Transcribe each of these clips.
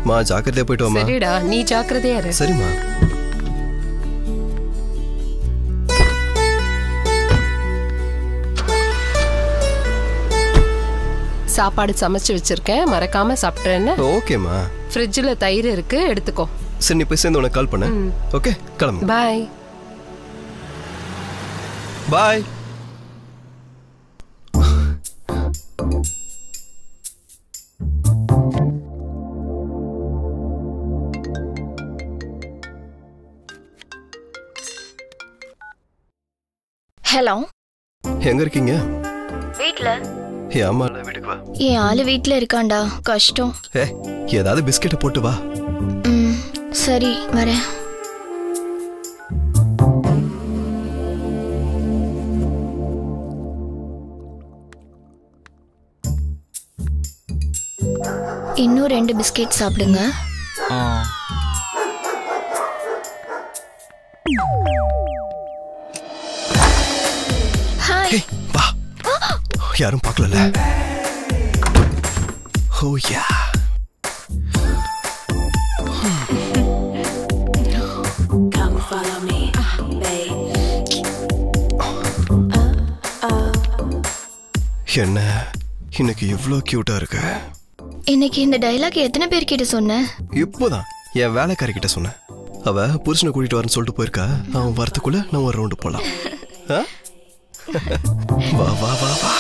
மா ஜாக்கிரதையா போயிட்டு வாமா. சரிடா, நீ ஜாக்கிரதையா இரு. சரிம்மா. சாப்பாடு சமைச்சு வச்சிருக்கேன், மறக்காம சாப்பிட்றேன்னு. ஓகேம்மா. ஃப்ரிட்ஜில் தயிர் இருக்கு, எடுத்துக்கோ. சரி, நீ போய் சேர்ந்து உனக்கு கால் பண்ண. ஓகே, கிளம்பு. பாய். பாய். ஹலோ, எங்க இருக்கீங்க? வீட்ல. ஏ அம்மா வீட்டுக்கு வா. என் ஆளு வீட்ல இருக்காண்டா, கஷ்டம். ஏதாவது பிஸ்கெட்டை போட்டு வா. சரி, வரேன். இன்னும் 2 பிஸ்கெட் சாப்பிடுங்க. ஹாய். வா. யாரும் பார்க்கல. ஓ யா. என்ன இன்னைக்கு இவ்ளோ கியூட்டா இருக்கு. இன்னைக்கு இந்த டயலாக் எத்தனை பேர் கிட்ட சொன்ன? இப்போதான் என் வேலைக்காரி கிட்ட சொன்னேன். அவ புருஷனை கூட்டிட்டு வரேன்னு சொல்லிட்டு போயிருக்கா. அவன் வரத்துக்குள்ள நான் ஒரு ரவுண்டு போலாம். வா வா வா வா.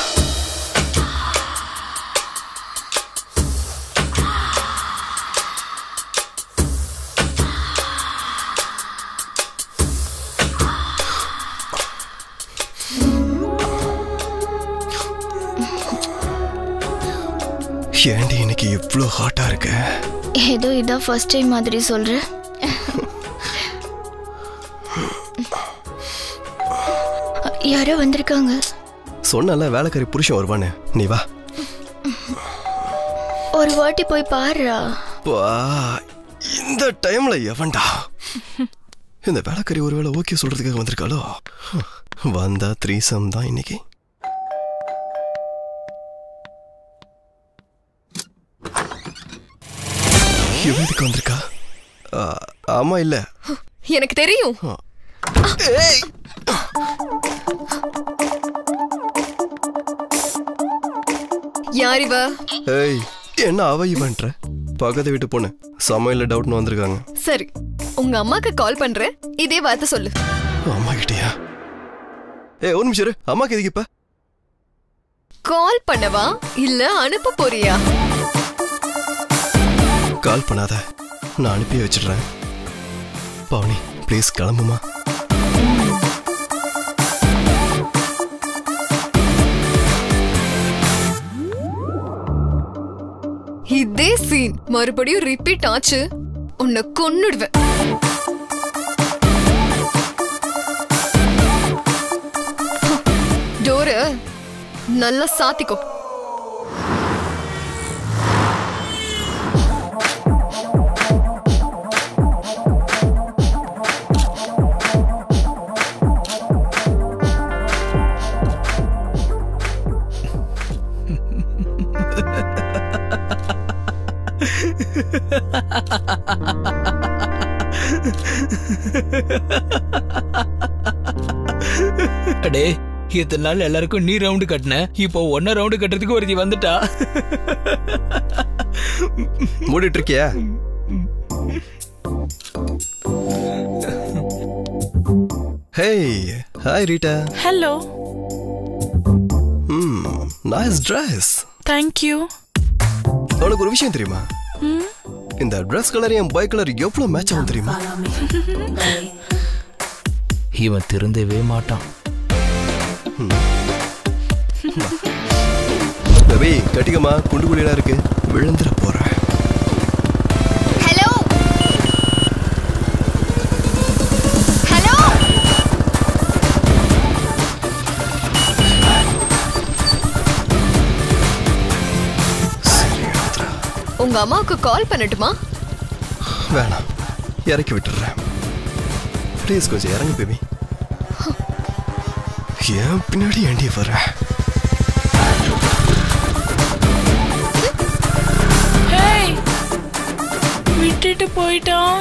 ஏண்டி இன்னைக்கு இவ்ளோ ஹாட்டா இருக்க? ஏதோ இதான் ஃபர்ஸ்ட் டைம் மாதிரி சொல்ற. யாரோ வந்திருக்காங்க. சொன்னல வேலைக்காரி புருஷன் வருவானே, நீ வா. ஒரு வாட்டி போய் பாருடா. இந்த டைம்ல எவன்டா? இந்த வேலைக்காரி ஒருவேளை ஓகே சொல்றதுக்காக வந்திருக்காளோ? வந்தா த்ரீசம் தான் இன்னைக்கு. இவனுக்கு வந்திருக்கா? ஆமா இல்ல, எனக்கு தெரியும். யார் இவ? ஏய், என்ன அவ இவன்ற? பக்கத்து வீட்டு பொண்ணு சமையல்ல டவுட்னு வந்திருக்காங்க. சரி, உங்க அம்மாக்கு கால் பண்றேன், இதே வார்த்தை சொல்லு. அம்மா கிட்டயா? ஏய், ஒரு நிமிஷம் இரு. அம்மாக்கு எதுக்கு இப்ப கால் பண்ணவா இல்ல அனுப்ப போறியா? கால் பண்ணாத, நான் அனுப்பி வச்சிடுறேன். பவுனி ப்ளீஸ் கிளம்புமா. இதே சீன் மறுபடியும் ரிப்பீட் ஆச்சு, உன்னை கொன்னுடுவேன். டோரு நல்லா சாத்திக்கோ. அடே, இத்தனை நாள் எல்லாருக்கும் நீ ரவுண்டு கட்டின, இப்போ ஒன்ன ரவுண்டு கட்டுறதுக்கு ஒருத்தி வந்துட்டா. மூடிட்டு இருக்கியா? Hey, hi Rita. Hello. Nice Dress. Thank you. உனக்கு ஒரு விஷயம் தெரியுமா? இந்த ட்ரெஸ் கலர் என் பாய் கலர் எவ்வளவு மேட்ச் ஆகும் தெரியுமா? இவன் திருந்தவே மாட்டான். பேபி கட்டிக்கமா, குண்டு குழியா இருக்கு, விழுந்துற போற. Hello hello. உங்க அம்மாவுக்கு கால் பண்ணட்டுமா? வேணாம், இறக்கி விட்டுறேன். ப்ளீஸ் கொஞ்சம் இறங்கு பேபி. ஏன் பின்னாடி ஏண்டி வர? Hey. விட்டுட்டு போயிட்டான்.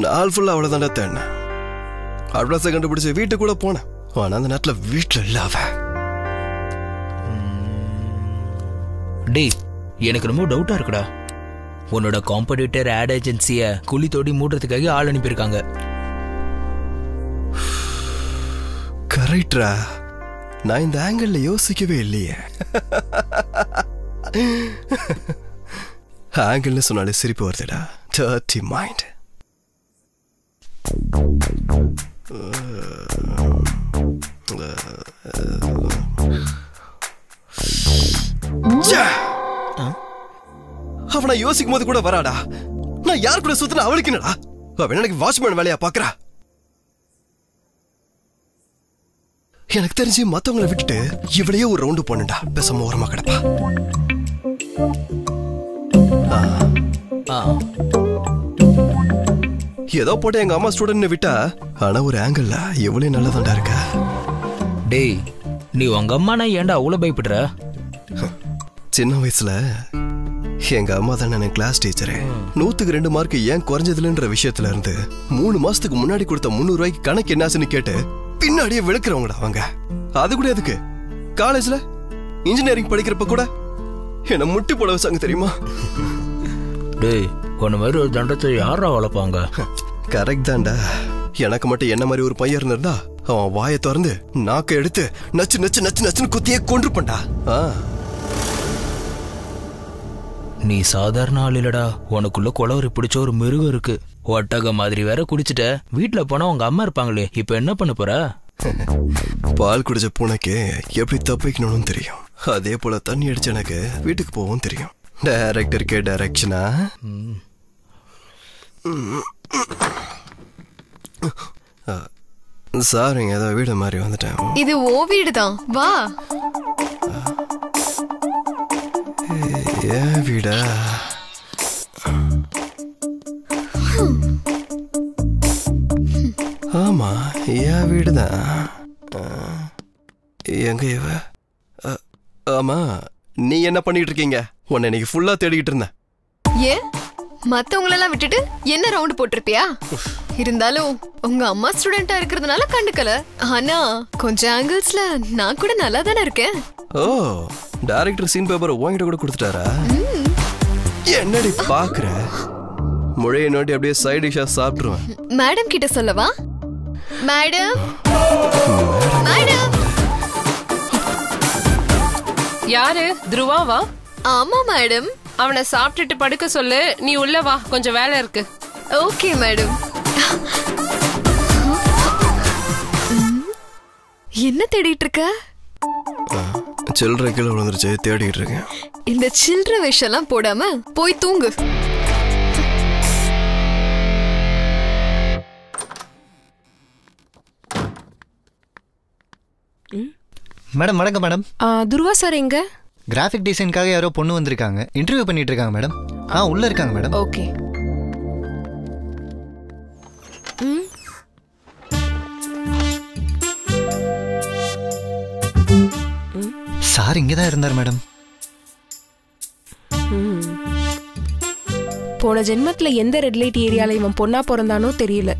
நாள் ஃபுல்லா அவ்வளவுதான்டா தேடினேன். அட்ரஸை கண்டுபிடிச்சு வீட்டுக்கு கூட போனேன். ஆனா அந்த நேரத்துல வீட்டுல இல்ல அவ. டேய், எனக்கு ரொம்ப டவுட்டா இருக்குடா. உன்னோட காம்படிட்டர் ஆட் ஏஜென்சிய குழி தோண்டி மூடுறதுக்காக ஆள் அனுப்பியிருக்காங்க. கரெக்டா? நான் இந்த ஆங்கிள் யோசிக்கவே இல்லையே. ஆங்கிள்னு சொன்னாலே சிரிப்பு வருதுடா. Dirty mind. அவனை யோசிக்கும் போது கூட வராடா. நான் யார் கூட சுத்தின அவளுக்கு என்னடா? அவன் எனக்கு வாட்ச்மேன் வேலையா பாக்குறா. எனக்கு தெரிஞ்சு மத்தவங்களை விட்டுட்டு இவளையே ஒரு ரவுண்டு போனடா. பேசாம ஓரமா கிடப்பா. ஏதோ போட்டு எங்க அம்மா ஸ்டூடெண்ட் விட்டா. ஆனா ஒரு ஆங்கிள் எவ்வளவு நல்லதாண்டா இருக்க. டேய், நீ உங்க அம்மா நான் ஏன்டா அவ்வளவு பயப்படுற? சின்ன வயசுல எங்க அம்மா தானே எனக்கு கிளாஸ் டீச்சரு. 100க்கு 2 மார்க் ஏன் குறைஞ்சதுலன்ற விஷயத்துல இருந்து 3 மாசத்துக்கு முன்னாடி கொடுத்த 300 ரூபாய்க்கு கணக்கு என்னாச்சுன்னு கேட்டு பின்னாடியே விழுக்கிறவங்கடா அவங்க. அது கூட எதுக்கு? காலேஜ்ல இன்ஜினியரிங் படிக்கிறப்ப கூட என்ன முட்டி போட வச்சாங்க தெரியுமா? டேய், உன்ன மாதிரி ஒரு தண்டத்தை யாரா வளர்ப்பாங்க? கரெக்ட் தான்டா. எனக்கு மட்டும் என்ன மாதிரி ஒரு பையன் இருந்தா அவன் வாயை திறந்து நாக்க எடுத்து நச்சு நச்சு நச்சு நச்சுன்னு குத்தியே கொன்றுப்பண்டா. நீ சாதாரண ஆள் இல்லடா. உனக்குள்ள குளவரி பிடிச்ச ஒரு மிருகம் இருக்கு. ஒட்டக மாதிரி வேற குடிச்சிட்ட. வீட்டுல போனா உங்க அம்மா இருப்பாங்களே, இப்ப என்ன பண்ண போற? பால் குடிச்ச பூனைக்கு எப்படி தப்பிக்கணும்னு தெரியும். அதே போல தண்ணி அடிச்ச எனக்கு வீட்டுக்கு போகவும் தெரியும். டைரக்டருக்கே டைரக்ஷனா? சாரிங்க, ஏதோ வீடு மாதிரி வந்துட்டேன். இது ஓ வீடுதான், வா. ஏன் வீடா? ஆமா, என் வீடுதான். எங்க இவ? ஆமா, நீ என்ன பண்ணிட்டு இருக்கீங்க? உன்னை இன்னைக்கு ஃபுல்லா தேடிக்கிட்டு இருந்தேன். ஏன் மத்தவங்களெல்லாம் விட்டுட்டு என்ன ரவுண்ட் போட்டிருப்பியா? இருந்தாலும் உங்க அம்மா ஸ்டூடெண்டா இருக்கிறதுனால கண்டுக்கல. ஆனா கொஞ்சம் ஆங்கிள்ஸ்ல நான் கூட நல்லா தானே இருக்கேன். ஓ, டைரக்டர் சீன் பேப்பர் உன்கிட்ட கூட கொடுத்துட்டாரா? என்னடி பாக்குற? முழைய நோட்டி அப்படியே சைட் டிஷ்ஷா சாப்பிட்டுருவேன். மேடம் கிட்ட சொல்லவா? Madam, madam. யாரு? துருவாவா? ஆமா மேடம். அவனை சாப்பிட்டுட்டு படுக்க சொல்லு. நீ உள்ள வா, கொஞ்சம் வேலை இருக்கு. Okay madam. என்ன தேடிட்டு இருக்க? சில்லறை கீழே விழுந்துருச்சு, தேடிட்டு இருக்கேன். இந்த சில்லறை விஷயம்லாம் போடாம போய் தூங்கு. மேடம் வணக்கம் மேடம். துருவா சார் எங்க? கிராஃபிக் டிசைனுக்காக யாரோ பொண்ணு வந்திருக்காங்க. இன்டர்வியூ பண்ணிட்டு இருக்காங்க மேடம். உள்ள இருக்காங்க மேடம். ஓகே. சார் இங்கதான் இருந்தார் மேடம். போன ஜென்மத்துல எந்த ரெட் லைட் ஏரியால இவன் பொண்ணா பிறந்தானோ தெரியல.